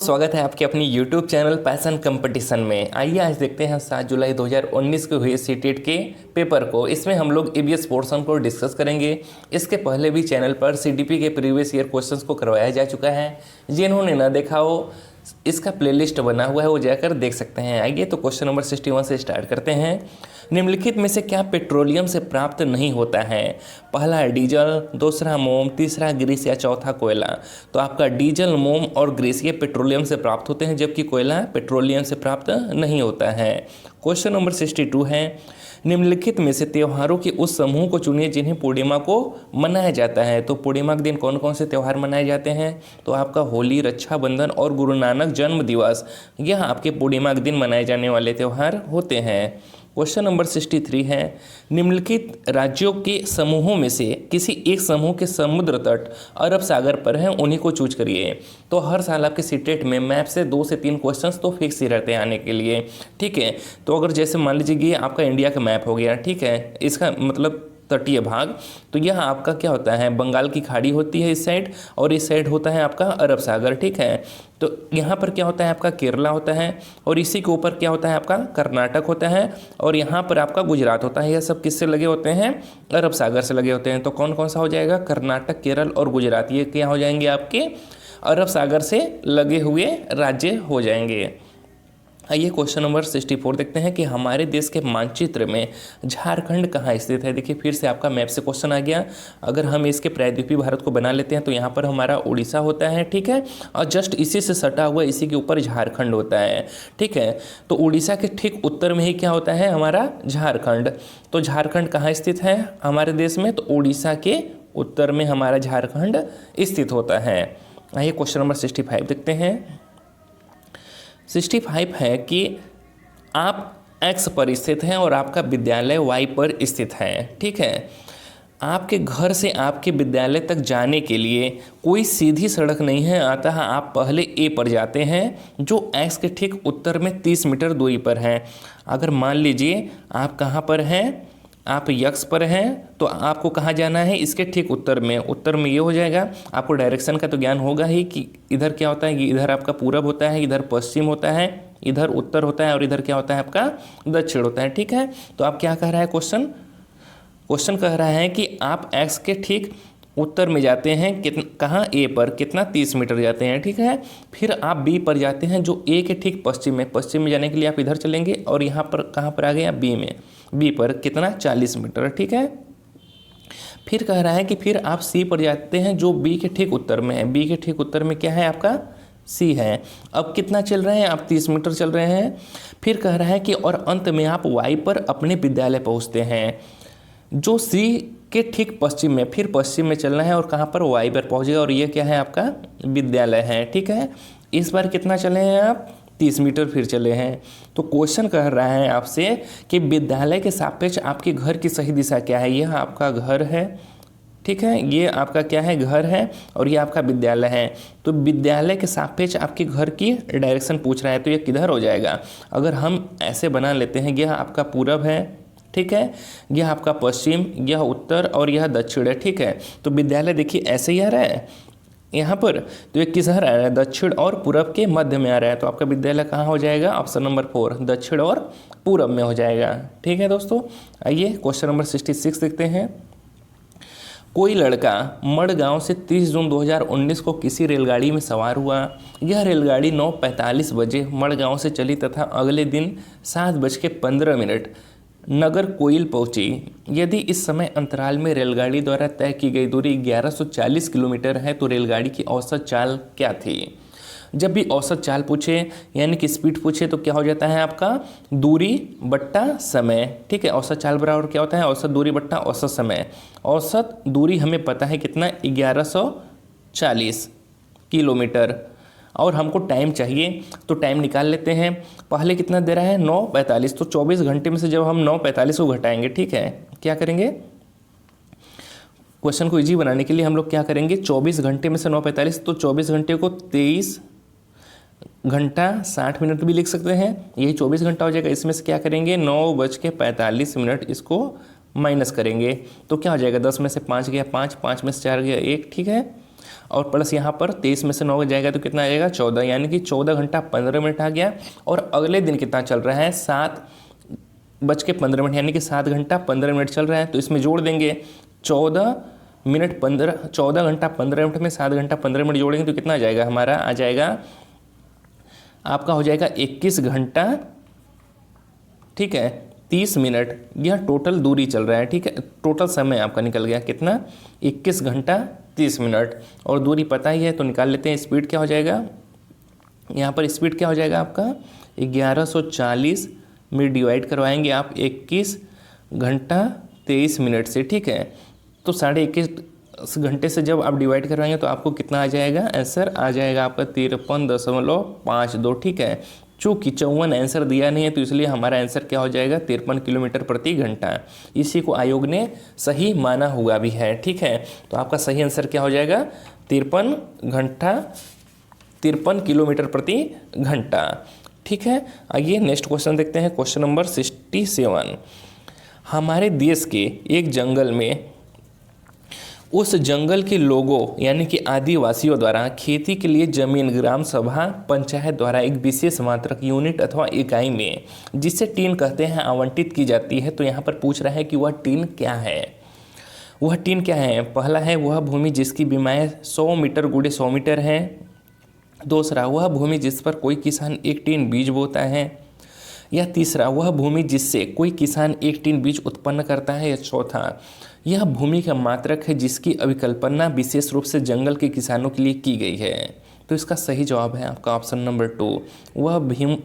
स्वागत है आपके अपनी YouTube चैनल पैशन कंपटीशन में। आइए आज देखते हैं 7 जुलाई 2019 को हुए सीटेट के पेपर को। इसमें हम लोग ईवीएस पोर्शन को डिस्कस करेंगे। इसके पहले भी चैनल पर सीडीपी के प्रीवियस ईयर क्वेश्चंस को करवाया जा चुका है। जिन्होंने ना देखा हो, इसका प्लेलिस्ट बना हुआ है, वो जाकर देख सकते हैं। आइए तो क्वेश्चन नंबर 61 से स्टार्ट करते हैं। निम्नलिखित में से क्या पेट्रोलियम से प्राप्त नहीं होता है? पहला है डीजल, दूसरा मोम, तीसरा ग्रीस या चौथा कोयला। तो आपका डीजल, मोम और ग्रीस ये पेट्रोलियम से प्राप्त होते हैं, जबकि कोयला पेट्रोलियम से प्राप्त नहीं होता है। क्वेश्चन नंबर 62 है, निम्नलिखित में से त्योहारों के उस समूह को चुनिए जिन्हें पूर्णिमा को मनाया जाता है। तो पूर्णिमा के दिन कौन कौन से त्यौहार मनाए जाते हैं? तो आपका होली, रक्षाबंधन और गुरु नानक जन्म दिवस, यह आपके पूर्णिमा के दिन मनाए जाने वाले त्यौहार होते हैं। क्वेश्चन नंबर 63 है, निम्नलिखित राज्यों के समूहों में से किसी एक समूह के समुद्र तट अरब सागर पर हैं, उन्हीं को चूज करिए। तो हर साल आपके सीटेट में मैप से 2 से 3 क्वेश्चंस तो फिक्स ही रहते हैं आने के लिए, ठीक है। तो अगर जैसे मान लीजिए कि आपका इंडिया का मैप हो गया, ठीक है, इसका मतलब तटीय भाग, तो यह आपका क्या होता है, बंगाल की खाड़ी होती है इस साइड, और इस साइड होता है आपका अरब सागर, ठीक है। तो यहाँ पर क्या होता है, आपका केरला होता है, और इसी के ऊपर क्या होता है, आपका कर्नाटक होता है, और यहाँ पर आपका गुजरात होता है। यह सब किससे लगे होते हैं? अरब सागर से लगे होते हैं। तो कौन कौन सा हो जाएगा? कर्नाटक, केरल और गुजरात, ये क्या हो जाएंगे? आपके अरब सागर से लगे हुए राज्य हो जाएंगे। आइए क्वेश्चन नंबर 64 देखते हैं कि हमारे देश के मानचित्र में झारखंड कहाँ स्थित है। देखिए फिर से आपका मैप से क्वेश्चन आ गया। अगर हम इसके प्रायद्वीपीय भारत को बना लेते हैं तो यहाँ पर हमारा उड़ीसा होता है, ठीक है, और जस्ट इसी से सटा हुआ इसी के ऊपर झारखंड होता है, ठीक है। तो उड़ीसा के ठीक उत्तर में ही क्या होता है, हमारा झारखंड। तो झारखंड कहाँ स्थित है हमारे देश में? तो उड़ीसा के उत्तर में हमारा झारखंड स्थित होता है। आइए क्वेश्चन नंबर 65 देखते हैं। 65 है कि आप एक्स पर स्थित हैं और आपका विद्यालय वाई पर स्थित है, ठीक है। आपके घर से आपके विद्यालय तक जाने के लिए कोई सीधी सड़क नहीं है, अतः आप पहले ए पर जाते हैं जो एक्स के ठीक उत्तर में 30 मीटर दूरी पर है। अगर मान लीजिए आप कहाँ पर हैं, आप यक्स पर हैं, तो आपको कहाँ जाना है? इसके ठीक उत्तर में ये हो जाएगा। आपको डायरेक्शन का तो ज्ञान होगा ही कि इधर क्या होता है, कि इधर आपका पूरब होता है, इधर पश्चिम होता है, इधर उत्तर होता है, और इधर क्या होता है, आपका दक्षिण होता है, ठीक है। तो आप क्या कह रहा है क्वेश्चन कह रहा है कि आप एक्स के ठीक उत्तर में जाते हैं, कहाँ? ए पर, कितना? 30 मीटर जाते हैं, ठीक है। फिर आप बी पर जाते हैं जो ए के ठीक पश्चिम में जाने के लिए आप इधर चलेंगे, और यहाँ पर कहाँ पर आ गए आप? बी पर कितना? 40 मीटर, ठीक है। फिर कह रहा है कि फिर आप सी पर जाते हैं जो बी के ठीक उत्तर में है। बी के ठीक उत्तर में क्या है आपका? सी है। अब कितना चल रहे हैं आप? 30 मीटर चल रहे हैं। फिर कह रहा है कि और अंत में आप वाई पर अपने विद्यालय पहुँचते हैं जो सी के ठीक पश्चिम में, फिर पश्चिम में चलना है और कहाँ पर? वाई पर पहुँचेगा, और ये क्या है? आपका विद्यालय है, ठीक है। इस बार कितना चले हैं आप? 30 मीटर फिर चले हैं। तो क्वेश्चन कह रहा है आपसे कि विद्यालय के सापेक्ष आपके घर की सही दिशा क्या है? यह आपका घर है, ठीक है, ये आपका क्या है? घर है, और ये आपका विद्यालय है। तो विद्यालय के सापेक्ष आपके घर की डायरेक्शन पूछ रहा है, तो ये किधर हो जाएगा? अगर हम ऐसे बना लेते हैं, यह आपका पूरब है, ठीक है, यह आपका पश्चिम, यह उत्तर और यह दक्षिण है, ठीक है। तो विद्यालय देखिए ऐसे ही आ रहा है यहाँ पर, तो ये किधर आ रहा है? दक्षिण और पूरब के मध्य में आ रहा है। तो आपका विद्यालय कहाँ हो जाएगा? ऑप्शन नंबर 4, दक्षिण और पूरब में हो जाएगा, ठीक है दोस्तों। आइए क्वेश्चन नंबर 66 देखते हैं। कोई लड़का मड़गांव से 30 जून 2019 को किसी रेलगाड़ी में सवार हुआ। यह रेलगाड़ी 9:45 बजे मड़गांव से चली तथा अगले दिन 7:15 नगर कोइल पहुंची। यदि इस समय अंतराल में रेलगाड़ी द्वारा तय की गई दूरी 1140 किलोमीटर है तो रेलगाड़ी की औसत चाल क्या थी? जब भी औसत चाल पूछे यानी कि स्पीड पूछे तो क्या हो जाता है आपका? दूरी बट्टा समय, ठीक है। औसत चाल बराबर क्या होता है? औसत दूरी बट्टा औसत समय। औसत दूरी हमें पता है कितना? 1140 किलोमीटर, और हमको टाइम चाहिए, तो टाइम निकाल लेते हैं। पहले कितना दे रहा है? 9:45, तो 24 घंटे में से जब हम 9:45 को घटाएंगे, ठीक है, क्या करेंगे? क्वेश्चन को इजी बनाने के लिए हम लोग क्या करेंगे? 24 घंटे में से 9:45, तो 24 घंटे को 23 घंटा 60 मिनट भी लिख सकते हैं, यही 24 घंटा हो जाएगा। इसमें से क्या करेंगे? 9:45 इसको माइनस करेंगे, तो क्या हो जाएगा? 10 में से 5 गया 5, 5 में से 4 गया 1, ठीक है। और प्लस यहाँ पर 23 में से 9 जाएगा तो कितना आ जाएगा 14, यानी कि 14 घंटा 15 मिनट आ गया। और अगले दिन कितना चल रहा है 7:15, यानी कि 7 घंटा 15 मिनट चल रहा है। तो इसमें जोड़ देंगे 14 घंटा 15 मिनट में 7 घंटा 15 मिनट जोड़ेंगे तो कितना आ जाएगा हमारा, आ जाएगा आपका हो जाएगा 21 घंटा, ठीक है 30 मिनट। यह टोटल दूरी चल रहा है, ठीक है, टोटल समय आपका निकल गया कितना 21 घंटा 30 मिनट। और दूरी पता ही है तो निकाल लेते हैं। स्पीड क्या हो जाएगा, यहाँ पर स्पीड क्या हो जाएगा आपका 1140 में डिवाइड करवाएंगे आप 21 घंटा 23 मिनट से, ठीक है। तो 21.5 घंटे से जब आप डिवाइड करवाएंगे तो आपको कितना आ जाएगा, आंसर आ जाएगा आपका 53.52, ठीक है। चूँकि 54 आंसर दिया नहीं है तो इसलिए हमारा आंसर क्या हो जाएगा 53 किलोमीटर प्रति घंटा। इसी को आयोग ने सही माना हुआ भी है, ठीक है। तो आपका सही आंसर क्या हो जाएगा 53 किलोमीटर प्रति घंटा, ठीक है। आइए नेक्स्ट क्वेश्चन देखते हैं, क्वेश्चन नंबर 67। हमारे देश के एक जंगल में उस जंगल के लोगों यानी कि आदिवासियों द्वारा खेती के लिए जमीन ग्राम सभा पंचायत द्वारा एक विशेष मात्रक यूनिट अथवा इकाई में, जिसे टीन कहते हैं, आवंटित की जाती है। तो यहाँ पर पूछ रहा है कि वह टीन क्या है। वह टीन क्या है, पहला है वह भूमि जिसकी बीमाएँ 100 मीटर गुणे 100 मीटर है। दूसरा वह भूमि जिस पर कोई किसान एक टीन बीज बोता है। या तीसरा वह भूमि जिससे कोई किसान एक टीन बीज उत्पन्न करता है। या चौथा यह भूमि का मात्रक है जिसकी अभिकल्पना विशेष रूप से जंगल के किसानों के लिए की गई है। तो इसका सही जवाब है आपका ऑप्शन नंबर 2, वह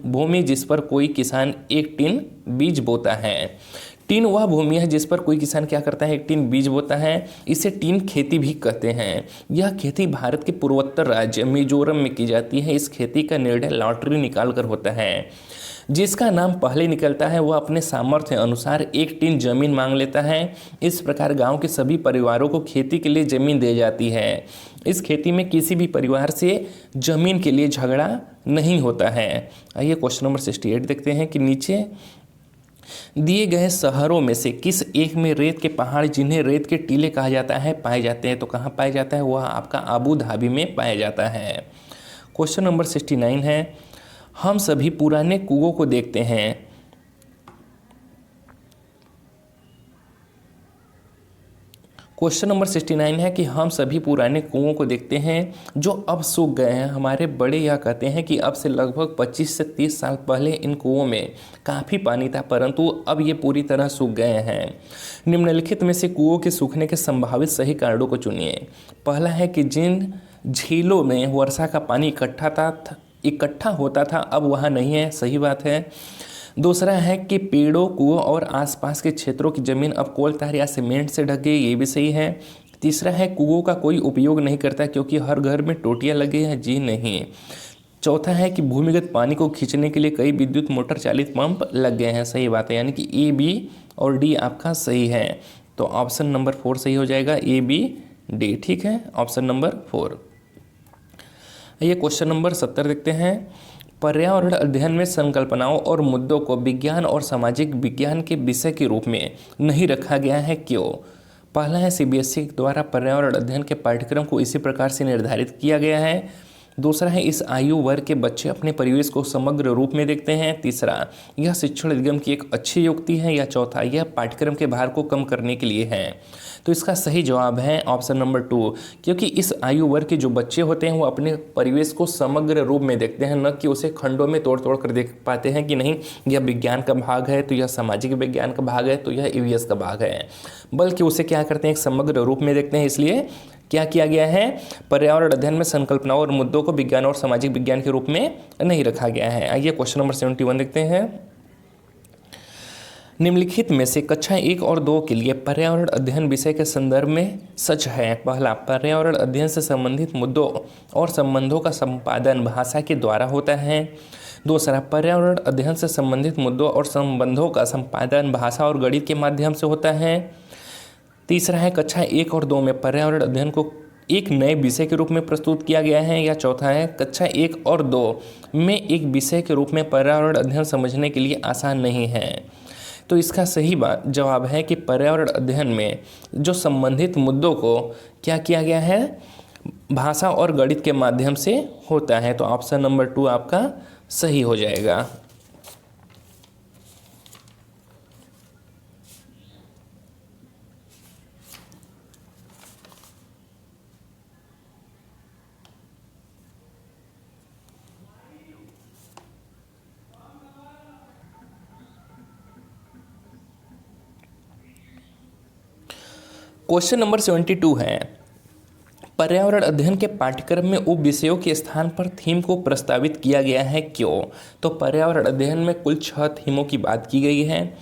भूमि जिस पर कोई किसान एक टीन बीज बोता है। टीन वह भूमि है जिस पर कोई किसान क्या करता है, एक टीन बीज बोता है। इसे टीन खेती भी कहते हैं। यह खेती भारत के पूर्वोत्तर राज्य मिजोरम में की जाती है। इस खेती का निर्णय लॉटरी निकाल कर होता है। जिसका नाम पहले निकलता है वह अपने सामर्थ्य अनुसार एक टीन जमीन मांग लेता है। इस प्रकार गांव के सभी परिवारों को खेती के लिए जमीन दी जाती है। इस खेती में किसी भी परिवार से जमीन के लिए झगड़ा नहीं होता है। आइए क्वेश्चन नंबर 68 देखते हैं कि नीचे दिए गए शहरों में से किस एक में रेत के पहाड़, जिन्हें रेत के टीले कहा जाता है, पाए जाते हैं। तो कहाँ पाया जाता है, वह आपका अबू धाबी में पाया जाता है। क्वेश्चन नंबर 69 है, हम सभी पुराने कुओं को देखते हैं। क्वेश्चन नंबर 69 है कि हम सभी पुराने कुओं को देखते हैं जो अब सूख गए हैं। हमारे बड़े यह कहते हैं कि अब से लगभग 25 से 30 साल पहले इन कुओं में काफ़ी पानी था, परंतु अब ये पूरी तरह सूख गए हैं। निम्नलिखित में से कुओं के सूखने के संभावित सही कारणों को चुनिए। पहला है कि जिन झीलों में वर्षा का पानी इकट्ठा होता था अब वहाँ नहीं है, सही बात है। दूसरा है कि पेड़ों, कुओं और आसपास के क्षेत्रों की ज़मीन अब कोल तार या सीमेंट से ढक गई, ये भी सही है। तीसरा है कुओं का कोई उपयोग नहीं करता क्योंकि हर घर में टोटियाँ लगी हैं, जी नहीं। चौथा है कि भूमिगत पानी को खींचने के लिए कई विद्युत मोटर चालित पंप लग गए हैं, सही बात है। यानी कि ए, बी और डी आपका सही है। तो ऑप्शन नंबर 4 सही हो जाएगा, ए, बी, डी, ठीक है, ऑप्शन नंबर 4। ये क्वेश्चन नंबर 70 देखते हैं। पर्यावरण अध्ययन में संकल्पनाओं और मुद्दों को विज्ञान और सामाजिक विज्ञान के विषय के रूप में नहीं रखा गया है, क्यों। पहला है सीबीएसई द्वारा पर्यावरण अध्ययन के पाठ्यक्रम को इसी प्रकार से निर्धारित किया गया है। दूसरा है इस आयु वर्ग के बच्चे अपने परिवेश को समग्र रूप में देखते हैं। तीसरा यह शिक्षण निगम की एक अच्छी युक्ति है। या चौथा यह पाठ्यक्रम के भार को कम करने के लिए है। तो इसका सही जवाब है ऑप्शन नंबर 2, क्योंकि इस आयु वर्ग के जो बच्चे होते हैं वो अपने परिवेश को समग्र रूप में देखते हैं, न कि उसे खंडों में तोड़ तोड़ कर देख पाते हैं कि नहीं यह विज्ञान का भाग है तो यह सामाजिक विज्ञान का भाग है तो यह ईवीएस का भाग है, बल्कि उसे क्या करते हैं एक समग्र रूप में देखते हैं। इसलिए क्या किया गया है, पर्यावरण अध्ययन में संकल्पनाओं और मुद्दों को विज्ञान और सामाजिक विज्ञान के रूप में नहीं रखा गया है। आइए क्वेश्चन नंबर 71 देखते हैं। निम्नलिखित में से कक्षा 1 और 2 के लिए पर्यावरण अध्ययन विषय के संदर्भ में सच है। पहला, पर्यावरण अध्ययन से संबंधित मुद्दों और संबंधों का संपादन भाषा के द्वारा होता है। दूसरा, पर्यावरण अध्ययन से संबंधित मुद्दों और संबंधों का संपादन भाषा और गणित के माध्यम से होता है। तीसरा है कक्षा 1 और 2 में पर्यावरण अध्ययन को एक नए विषय के रूप में प्रस्तुत किया गया है। या चौथा है कक्षा 1 और 2 में एक विषय के रूप में पर्यावरण अध्ययन समझने के लिए आसान नहीं है। तो इसका सही जवाब है कि पर्यावरण अध्ययन में जो संबंधित मुद्दों को क्या किया गया है, भाषा और गणित के माध्यम से होता है। तो ऑप्शन नंबर 2 आपका सही हो जाएगा। क्वेश्चन नंबर 72 है, पर्यावरण अध्ययन के पाठ्यक्रम में उप विषयों के स्थान पर थीम को प्रस्तावित किया गया है, क्यों? तो पर्यावरण अध्ययन में कुल 6 थीमों की बात की गई है।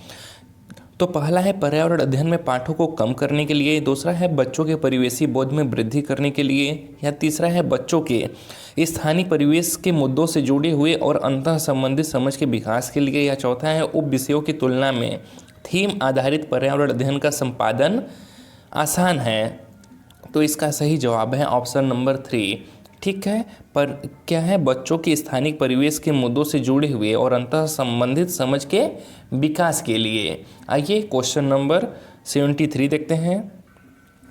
तो पहला है पर्यावरण अध्ययन में पाठों को कम करने के लिए, दूसरा है बच्चों के परिवेशी बोध में वृद्धि करने के लिए, या तीसरा है बच्चों के स्थानीय परिवेश के मुद्दों से जुड़े हुए और अंतः संबंधित समझ के विकास के लिए, या चौथा है उप विषयों की तुलना में थीम आधारित पर्यावरण अध्ययन का संपादन आसान है। तो इसका सही जवाब है ऑप्शन नंबर 3। ठीक है, पर क्या है, बच्चों के स्थानिक परिवेश के मुद्दों से जुड़े हुए और अंतः संबंधित समझ के विकास के लिए। आइए क्वेश्चन नंबर 73 देखते हैं।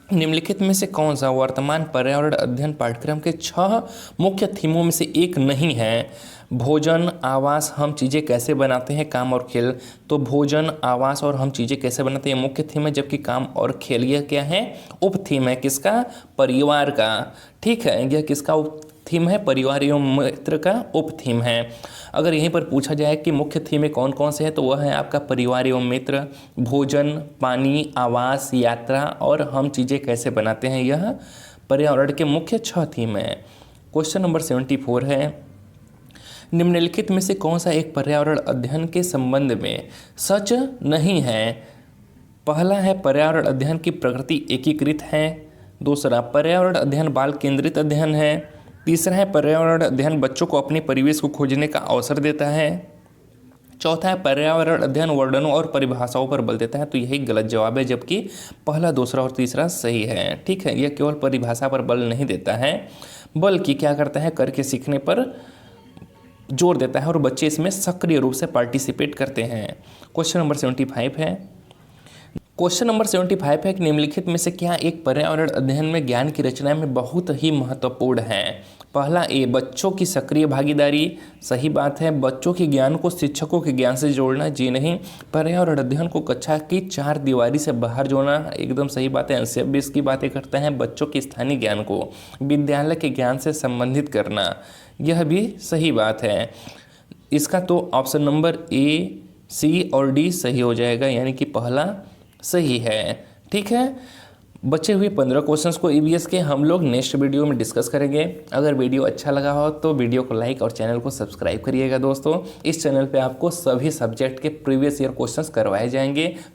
निम्नलिखित में से कौन सा वर्तमान पर्यावरण अध्ययन पाठ्यक्रम के 6 मुख्य थीमों में से एक नहीं है? भोजन, आवास, हम चीज़ें कैसे बनाते हैं, काम और खेल। तो भोजन, आवास और हम चीज़ें कैसे बनाते हैं मुख्य थीम है, जबकि काम और खेल यह क्या है, उप थीम है। किसका? परिवार का। ठीक है, यह किसका उप थीम है? परिवार एवं मित्र का उप थीम है। अगर यहीं पर पूछा जाए कि मुख्य थीमें कौन कौन से हैं, तो वह है आपका परिवार एवं मित्र, भोजन, पानी, आवास, यात्रा और हम चीज़ें कैसे बनाते हैं। यह पर्यावरण के मुख्य 6 थीम है। क्वेश्चन नंबर 74 है, निम्नलिखित में से कौन सा एक पर्यावरण अध्ययन के संबंध में सच नहीं है? पहला है पर्यावरण अध्ययन की प्रकृति एकीकृत है, दूसरा पर्यावरण अध्ययन बाल केंद्रित अध्ययन है, तीसरा है पर्यावरण अध्ययन बच्चों को अपने परिवेश को खोजने का अवसर देता है, चौथा है पर्यावरण अध्ययन वर्णनों और परिभाषाओं पर बल देता है। तो यही गलत जवाब है, जबकि पहला, दूसरा और तीसरा सही है। ठीक है, यह केवल परिभाषा पर बल नहीं देता है, बल्कि क्या करता है, करके सीखने पर जोर देता है और बच्चे इसमें सक्रिय रूप से पार्टिसिपेट करते हैं। क्वेश्चन नंबर 75 है। क्वेश्चन नंबर 75 है कि निम्नलिखित में से क्या एक पर्यावरण अध्ययन में ज्ञान की रचना में बहुत ही महत्वपूर्ण है? पहला ए, बच्चों की सक्रिय भागीदारी। सही बात है। बच्चों के ज्ञान को शिक्षकों के ज्ञान से जोड़ना। जी नहीं। पर्यावरण अध्ययन को कक्षा की 4 दीवारी से बाहर जोड़ना। एकदम सही बात है। एनसीएफ भी इसकी बातें करते हैं। बच्चों के स्थानीय ज्ञान को विद्यालय के ज्ञान से संबंधित करना, यह भी सही बात है। इसका तो ऑप्शन नंबर ए, सी और डी सही हो जाएगा, यानी कि पहला सही है। ठीक है, बचे हुए 15 क्वेश्चंस को ईवीएस के हम लोग नेक्स्ट वीडियो में डिस्कस करेंगे। अगर वीडियो अच्छा लगा हो तो वीडियो को लाइक और चैनल को सब्सक्राइब करिएगा दोस्तों। इस चैनल पे आपको सभी सब्जेक्ट के प्रीवियस ईयर क्वेश्चंस करवाए जाएंगे।